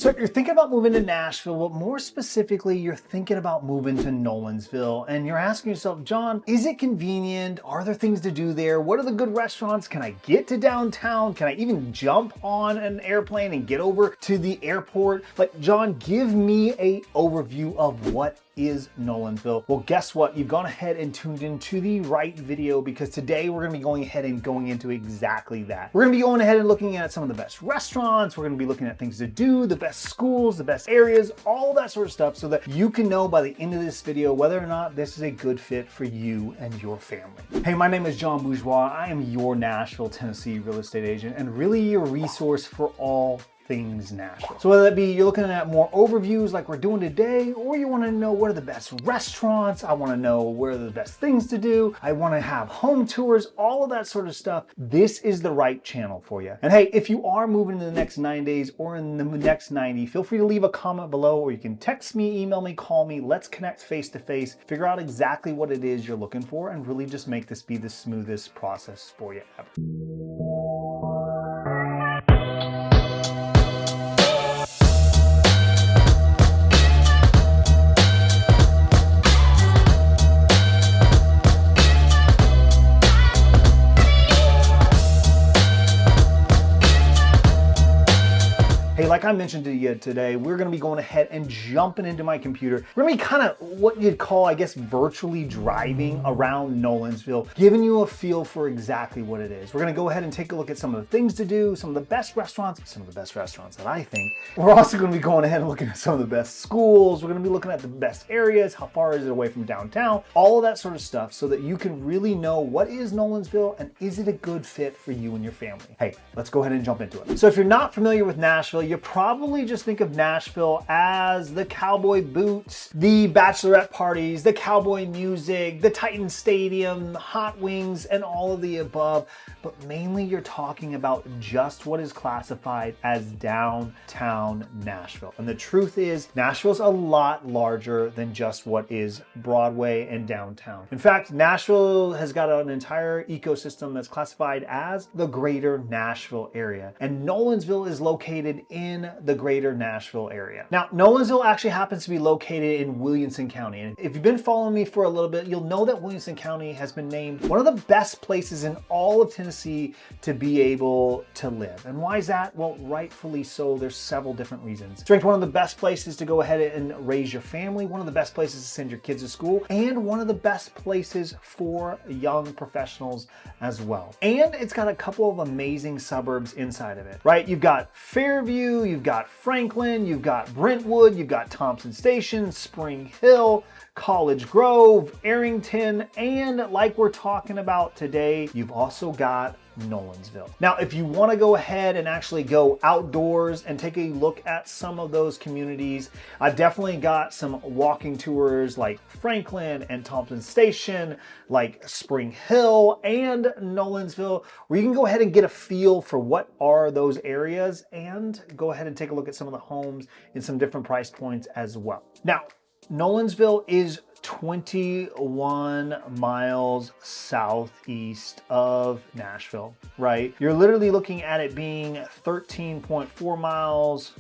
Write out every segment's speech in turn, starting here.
So if you're thinking about moving to Nashville, but more specifically, you're thinking about moving to Nolensville, and you're asking yourself, John, is it convenient? Are there things to do there? What are the good restaurants? Can I get to downtown? Can I even jump on an airplane and get over to the airport? Like, John, give me an overview of what is Nolensville. Well, guess what? You've gone ahead and tuned into the right video, because today we're gonna be going ahead and going into exactly that. We're gonna be going ahead and looking at some of the best restaurants. We're gonna be looking at things to do, the best schools, the best areas, all that sort of stuff, so that you can know by the end of this video whether or not this is a good fit for you and your family. Hey, my name is John Bourgeois. I am your Nashville, Tennessee real estate agent, and really your resource for all things Nashville. So whether that be you're looking at more overviews like we're doing today, or you want to know what are the best restaurants, I want to know where are the best things to do, I want to have home tours, all of that sort of stuff, this is the right channel for you. And hey, if you are moving in the next 9 days or in the next 90, feel free to leave a comment below, or you can text me, email me, call me. Let's connect face to face, figure out exactly what it is you're looking for, and really just make this be the smoothest process for you ever. Hey, like I mentioned to you today, we're gonna be going ahead and jumping into my computer. We're gonna be kind of what you'd call, I guess, virtually driving around Nolensville, giving you a feel for exactly what it is. We're gonna go ahead and take a look at some of the things to do, some of the best restaurants that I think. We're also gonna be going ahead and looking at some of the best schools. We're gonna be looking at the best areas, how far is it away from downtown, all of that sort of stuff, so that you can really know what is Nolensville and is it a good fit for you and your family. Hey, let's go ahead and jump into it. So if you're not familiar with Nashville, you probably just think of Nashville as the cowboy boots, the bachelorette parties, the cowboy music, the Titan Stadium, hot wings, and all of the above. But mainly you're talking about just what is classified as downtown Nashville. And the truth is, Nashville's a lot larger than just what is Broadway and downtown. In fact, Nashville has got an entire ecosystem that's classified as the greater Nashville area. And Nolensville is located in the greater Nashville area. Now, Nolensville actually happens to be located in Williamson County. And if you've been following me for a little bit, you'll know that Williamson County has been named one of the best places in all of Tennessee to be able to live. And why is that? Well, rightfully so. There's several different reasons. It's ranked one of the best places to go ahead and raise your family, one of the best places to send your kids to school, and one of the best places for young professionals as well. And it's got a couple of amazing suburbs inside of it, right? You've got Fairview, you've got Franklin, you've got Brentwood, you've got Thompson Station, Spring Hill, College Grove, Arrington, and like we're talking about today, you've also got Nolensville. Now, if you want to go ahead and actually go outdoors and take a look at some of those communities, I've definitely got some walking tours like Franklin and Thompson Station, like Spring Hill and Nolensville, where you can go ahead and get a feel for what are those areas and go ahead and take a look at some of the homes in some different price points as well. Now, Nolensville is 21 miles southeast of Nashville, right? You're literally looking at it being 13.4 miles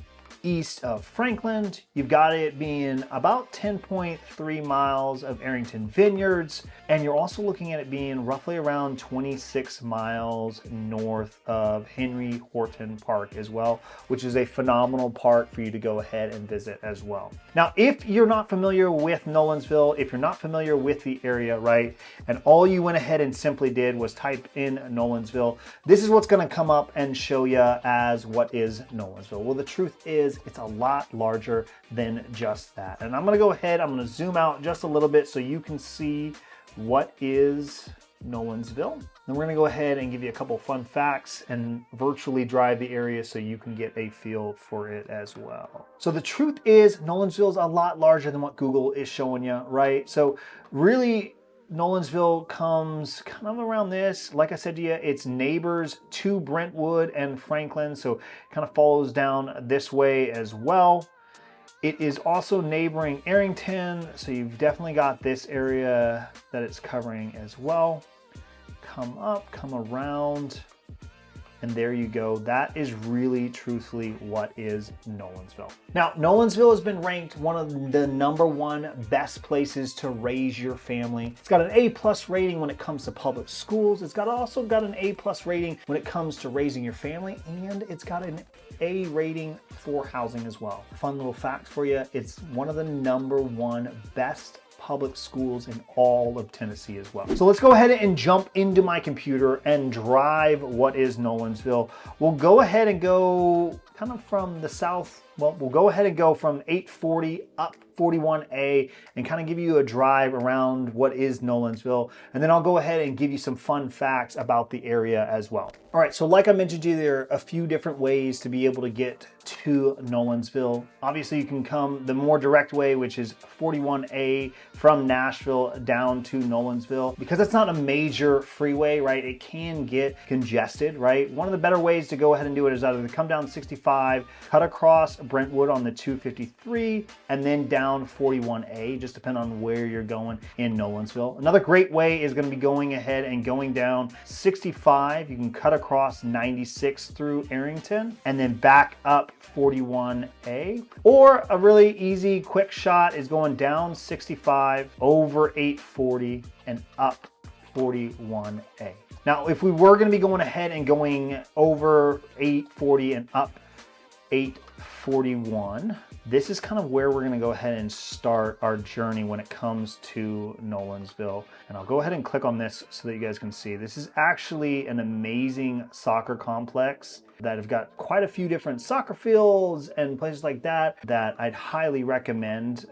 east of Franklin. You've got it being about 10.3 miles of Arrington Vineyards, and you're also looking at it being roughly around 26 miles north of Henry Horton Park as well, which is a phenomenal park for you to go ahead and visit as well. Now, if you're not familiar with Nolensville, if you're not familiar with the area, right, and all you went ahead and simply did was type in Nolensville, this is what's going to come up and show you as what is Nolensville. Well, the truth is it's a lot larger than just that. And I'm going to go ahead, I'm going to zoom out just a little bit so you can see what is Nolensville. Then we're going to go ahead and give you a couple fun facts and virtually drive the area so you can get a feel for it as well. So the truth is Nolensville is a lot larger than what Google is showing you, right? So really, Nolensville comes kind of around this. Like I said to you, it's neighbors to Brentwood and Franklin, so it kind of follows down this way as well. It is also neighboring Arrington, so you've definitely got this area that it's covering as well. Come up, come around, And there you go. That is really truthfully what is Nolensville. Now, Nolensville has been ranked one of the #1 best places to raise your family. It's got an A+ rating when it comes to public schools. It's also got an A+ rating when it comes to raising your family, and it's got an A rating for housing as well. Fun little fact for you, it's one of the #1 best public schools in all of Tennessee as well. So let's go ahead and jump into my computer and drive what is Nolensville. We'll go ahead and go kind of from the south. Well, we'll go ahead and go from 840 up 41A and kind of give you a drive around what is Nolensville. And then I'll go ahead and give you some fun facts about the area as well. All right, so like I mentioned to you, there are a few different ways to be able to get to Nolensville. Obviously, you can come the more direct way, which is 41A from Nashville down to Nolensville. Because it's not a major freeway, right, it can get congested, right? One of the better ways to go ahead and do it is either to come down 65, cut across Brentwood on the 253, and then down 41A, just depending on where you're going in Nolensville. Another great way is going to be going ahead and going down 65. You can cut across 96 through Arrington and then back up 41A. Or a really easy quick shot is going down 65 over 840 and up 41A. Now, if we were going to be going ahead and going over 840 and up 841, this is kind of where we're going to go ahead and start our journey when it comes to Nolensville. And I'll go ahead and click on this so that you guys can see. This is actually an amazing soccer complex that have got quite a few different soccer fields and places like that I'd highly recommend.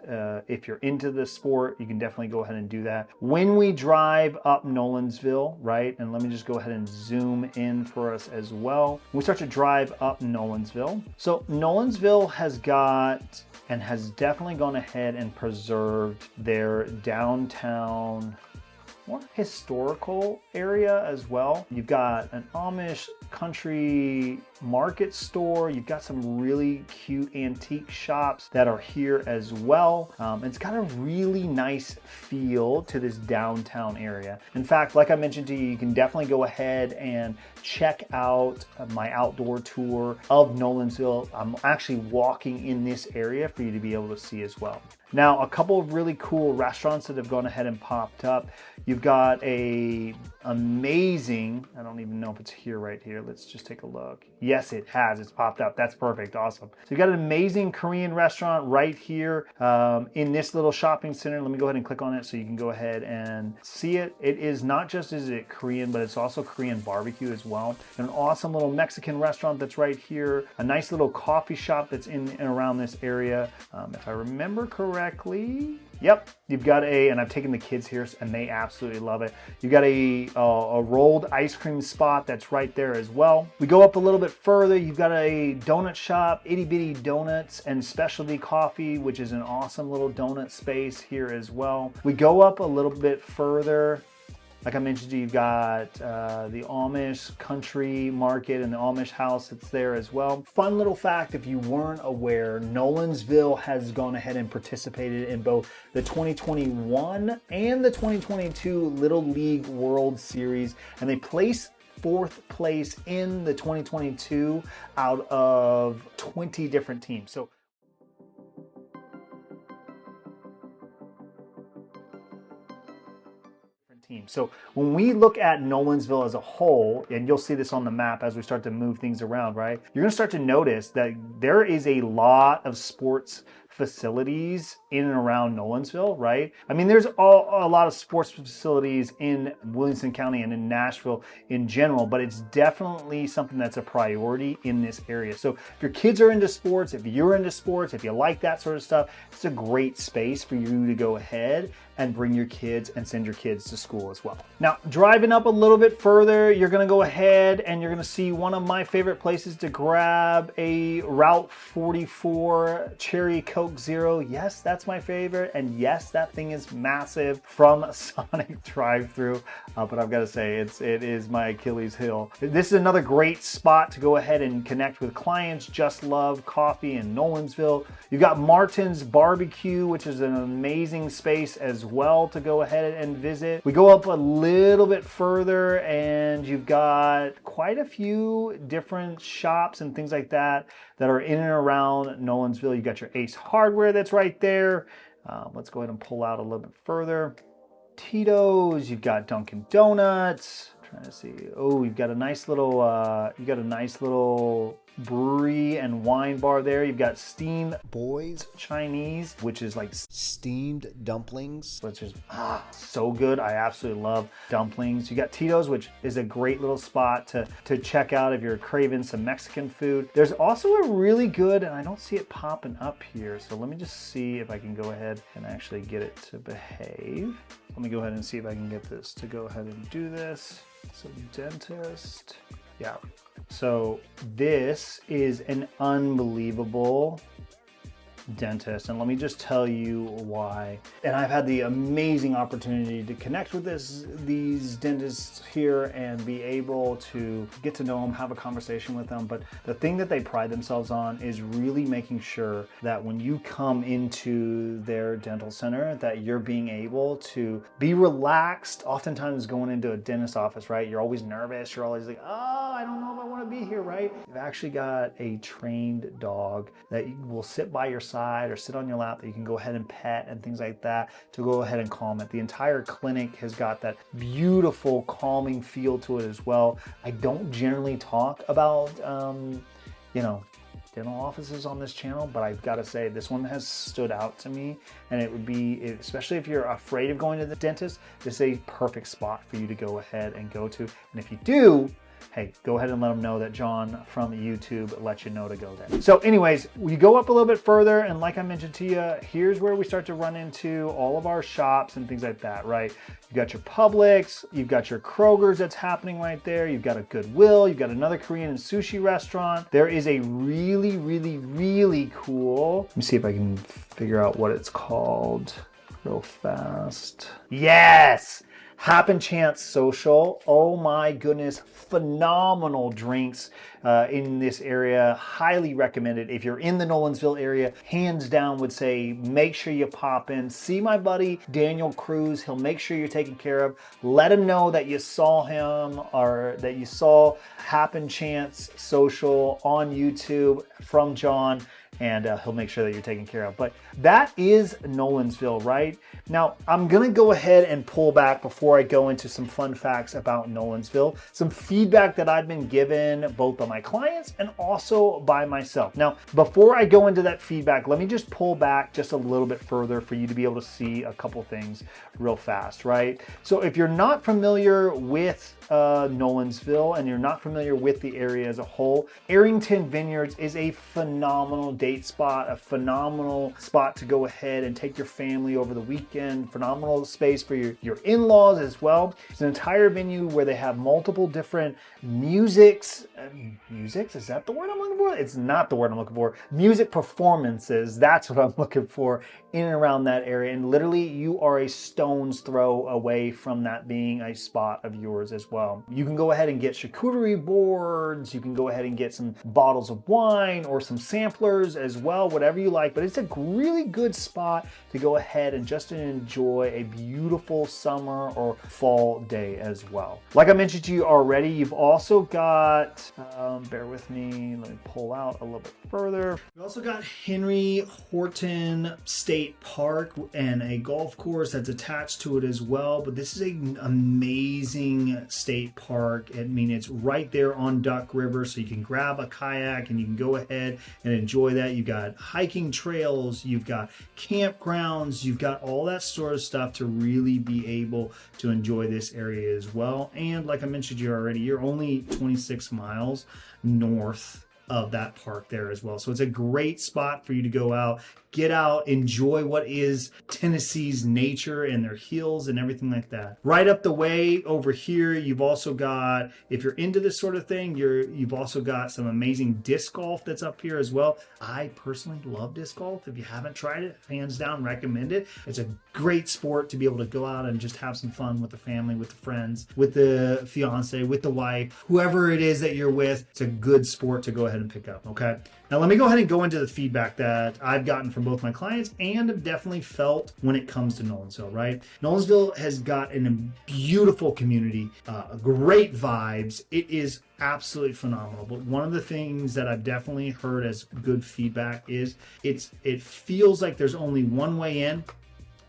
If you're into this sport, you can definitely go ahead and do that. When we drive up Nolensville, right, and let me just go ahead and zoom in for us as well. We start to drive up Nolensville. So Nolensville has got and has definitely gone ahead and preserved their downtown, more historical area as well. You've got an Amish country market store. You've got some really cute antique shops that are here as well. It's got a really nice feel to this downtown area. In fact, like I mentioned to you, you can definitely go ahead and check out my outdoor tour of Nolensville. I'm actually walking in this area for you to be able to see as well. Now, a couple of really cool restaurants that have gone ahead and popped up. You've got a amazing, I don't even know if it's here right here. Let's just take a look. Yes, it has. It's popped up. That's perfect. Awesome. So you've got an amazing Korean restaurant right here in this little shopping center. Let me go ahead and click on it so you can go ahead and see it. It is not just is it Korean, but it's also Korean barbecue as well. An awesome little Mexican restaurant that's right here. A nice little coffee shop that's in and around this area. If I remember correctly, yep, you've got and I've taken the kids here and they absolutely love it. You've got a rolled ice cream spot that's right there as well. We go up a little bit further, you've got a donut shop, Itty Bitty Donuts and Specialty Coffee, which is an awesome little donut space here as well. We go up a little bit further. Like I mentioned to you, you've got the Amish country market and the Amish house that's there as well. Fun little fact, if you weren't aware, Nolensville has gone ahead and participated in both the 2021 and the 2022 Little League World Series, and they placed 4th place in the 2022 out of 20 different teams. So when we look at Nolensville as a whole, and you'll see this on the map as we start to move things around, right? You're gonna start to notice that there is a lot of sports facilities in and around Nolensville, right? I mean, there's a lot of sports facilities in Williamson County and in Nashville in general, but it's definitely something that's a priority in this area. So if your kids are into sports, if you're into sports, if you like that sort of stuff, it's a great space for you to go ahead and bring your kids and send your kids to school as well. Now, driving up a little bit further, you're gonna go ahead and you're gonna see one of my favorite places to grab a Route 44 Cherry Coke Zero. Yes, that's my favorite. And yes, that thing is massive from Sonic drive-thru. But I've got to say, it is my Achilles heel. This is another great spot to go ahead and connect with clients. Just Love Coffee in Nolensville. You've got Martin's Barbecue, which is an amazing space as as well to go ahead and visit. We go up a little bit further and you've got quite a few different shops and things like that that are in and around Nolensville. You got your Ace Hardware that's right there. Let's go ahead and pull out a little bit further. Tito's, you've got Dunkin' Donuts. Trying to see. Oh, you've got a nice little brewery and wine bar there. You've got Steamed Boys Chinese, which is like steamed dumplings, which is so good. I absolutely love dumplings. You got Tito's, which is a great little spot to check out if you're craving some Mexican food. There's also a really good, and I don't see it popping up here, so let me just see if I can go ahead and actually get it to behave. Let me go ahead and see if I can get this to go ahead and do this. So dentist, yeah. So this is an unbelievable dentist, and let me just tell you why. And I've had the amazing opportunity to connect with these dentists here and be able to get to know them, have a conversation with them. But the thing that they pride themselves on is really making sure that when you come into their dental center, that you're being able to be relaxed. Oftentimes going into a dentist office, right, you're always nervous, you're always like, oh, I don't know if I want to be here, right? You've actually got a trained dog that will sit by your side or sit on your lap that you can go ahead and pet and things like that to go ahead and calm it. The entire clinic has got that beautiful calming feel to it as well. I don't generally talk about dental offices on this channel, but I've got to say this one has stood out to me, and it would be, especially if you're afraid of going to the dentist, this is a perfect spot for you to go ahead and go to. And if you do, hey, go ahead and let them know that John from YouTube let you know to go there. So anyways, we go up a little bit further, and like I mentioned to you, here's where we start to run into all of our shops and things like that, right? You got your Publix, you've got your Kroger's that's happening right there, you've got a Goodwill, you've got another Korean and sushi restaurant. There is a really, really, really cool, let me see if I can figure out what it's called real fast. Yes! Happen Chance Social. Oh my goodness, phenomenal drinks in this area. Highly recommended. If you're in the Nolensville area, hands down would say make sure you pop in. See my buddy Daniel Cruz. He'll make sure you're taken care of. Let him know that you saw him or that you saw Happen Chance Social on YouTube from John, and he'll make sure that you're taken care of. But that is Nolensville, right? Now, I'm gonna go ahead and pull back before I go into some fun facts about Nolensville, some feedback that I've been given both by my clients and also by myself. Now, before I go into that feedback, let me just pull back just a little bit further for you to be able to see a couple things real fast, right? So if you're not familiar with Nolensville and you're not familiar with the area as a whole, Arrington Vineyards is a phenomenal date spot, a phenomenal spot to go ahead and take your family over the weekend, phenomenal space for your in-laws as well. It's an entire venue where they have multiple different musics, is that the word I'm looking for? It's not the word I'm looking for. Music performances, that's what I'm looking for in and around that area. And literally you are a stone's throw away from that being a spot of yours as well. You can go ahead and get charcuterie boards, you can go ahead and get some bottles of wine or some samplers as well, whatever you like, but it's a really good spot to go ahead and just enjoy a beautiful summer or fall day as well. Like I mentioned to you already, you've also got, bear with me, let me pull out a little bit further. We've also got Henry Horton State Park and a golf course that's attached to it as well, but this is an amazing state park. I mean, it's right there on Duck River, so you can grab a kayak and you can go ahead and enjoy that. You've got hiking trails, you've got campgrounds, you've got all that sort of stuff to really be able to enjoy this area as well. And like I mentioned to you already, you're only 26 miles north of that park there as well. So it's a great spot for you to go out, get out, enjoy what is Tennessee's nature and their hills and everything like that. Right up the way over here, you've also got, if you're into this sort of thing, you've also got some amazing disc golf that's up here as well. I personally love disc golf. If you haven't tried it, hands down recommend it. It's a great sport to be able to go out and just have some fun with the family, with the friends, with the fiance, with the wife, whoever it is that you're with. It's a good sport to go ahead ahead and pick up, okay? Now let me go ahead and go into the feedback that I've gotten from both my clients and have definitely felt when it comes to Nolensville, right? Nolensville has got a beautiful community, great vibes. It is absolutely phenomenal. But one of the things that I've definitely heard as good feedback is it feels like there's only one way in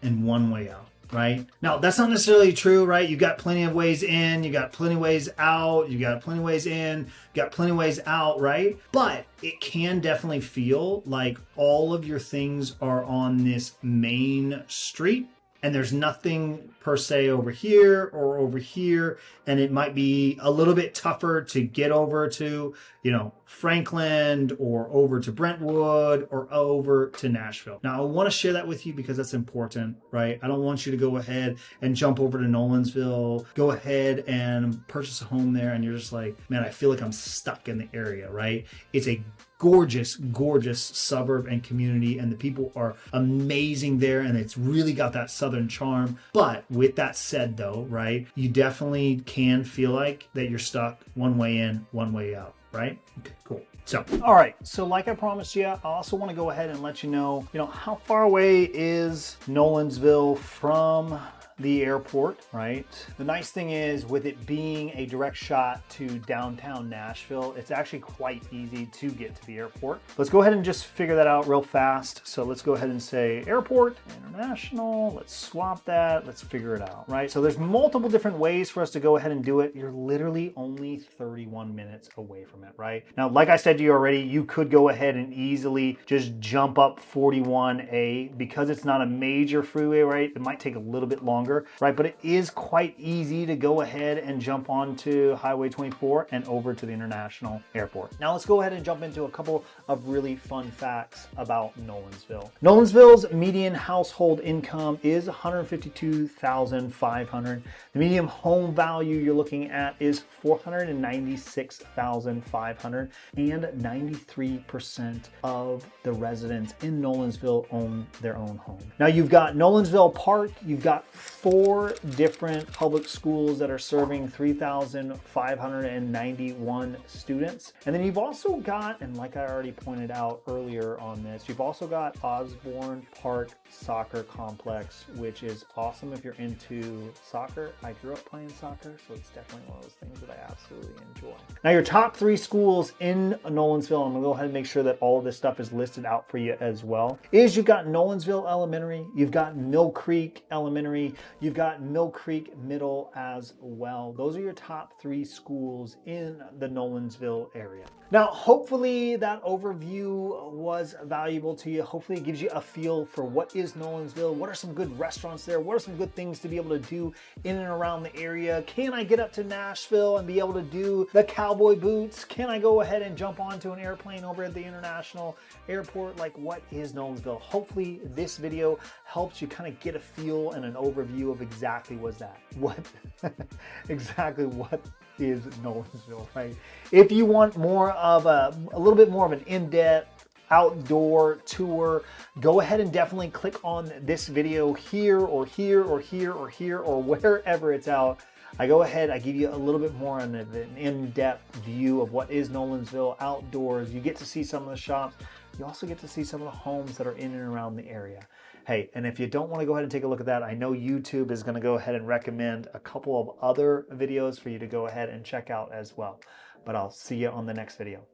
and one way out. Right? Now, that's not necessarily true, right? You got plenty of ways in, you got plenty of ways out, you got plenty of ways in, you got plenty of ways out, right? But it can definitely feel like all of your things are on this main street and there's nothing per se over here or over here, and it might be a little bit tougher to get over to, you know, Franklin or over to Brentwood or over to Nashville. Now, I want to share that with you because that's important, right? I don't want you to go ahead and jump over to Nolensville, go ahead and purchase a home there, and you're just like, man, I feel like I'm stuck in the area, right? It's a gorgeous, gorgeous suburb and community, and the people are amazing there, and it's really got that southern charm. But with that said though, right, you definitely can feel like that you're stuck one way in, one way out, right? Okay, cool. So, all right. So like I promised you, I also want to go ahead and let you know, how far away is Nolensville from the airport, right? The nice thing is, with it being a direct shot to downtown Nashville, it's actually quite easy to get to the airport. Let's go ahead and just figure that out real fast. So let's go ahead and say airport, international, let's swap that, let's figure it out, right? So there's multiple different ways for us to go ahead and do it. You're literally only 31 minutes away from it, right? Now, like I said to you already, you could go ahead and easily just jump up 41A because it's not a major freeway, right? It might take a little bit longer, right? But it is quite easy to go ahead and jump onto Highway 24 and over to the international airport. Now let's go ahead and jump into a couple of really fun facts about Nolensville. Nolensville's median household income is $152,500. The median home value you're looking at is $496,500, and 93% of the residents in Nolensville own their own home. Now you've got Nolensville Park, you've got 4 different public schools that are serving 3,591 students. And then you've also got, and like I already pointed out earlier on this, you've also got Osborne Park Soccer Complex, which is awesome if you're into soccer. I grew up playing soccer, so it's definitely one of those things that I absolutely enjoy. Now your top 3 schools in Nolensville, I'm gonna go ahead and make sure that all of this stuff is listed out for you as well, is you've got Nolensville Elementary, you've got Mill Creek Elementary, you've got Mill Creek Middle as well. Those are your top 3 schools in the Nolensville area. Now, hopefully that overview was valuable to you. Hopefully it gives you a feel for what is Nolensville, what are some good restaurants there, what are some good things to be able to do in and around the area. Can I get up to Nashville and be able to do the cowboy boots? Can I go ahead and jump onto an airplane over at the international airport? Like, what is Nolensville? Hopefully this video helps you kind of get a feel and an overview of exactly exactly what is Nolensville, right? If you want more of a little bit more of an in-depth outdoor tour, go ahead and definitely click on this video here or here or here or here or wherever it's out. I go ahead, I give you a little bit more on an in-depth view of what is Nolensville outdoors. You get to see some of the shops. You also get to see some of the homes that are in and around the area. Hey, and if you don't want to go ahead and take a look at that, I know YouTube is going to go ahead and recommend a couple of other videos for you to go ahead and check out as well. But I'll see you on the next video.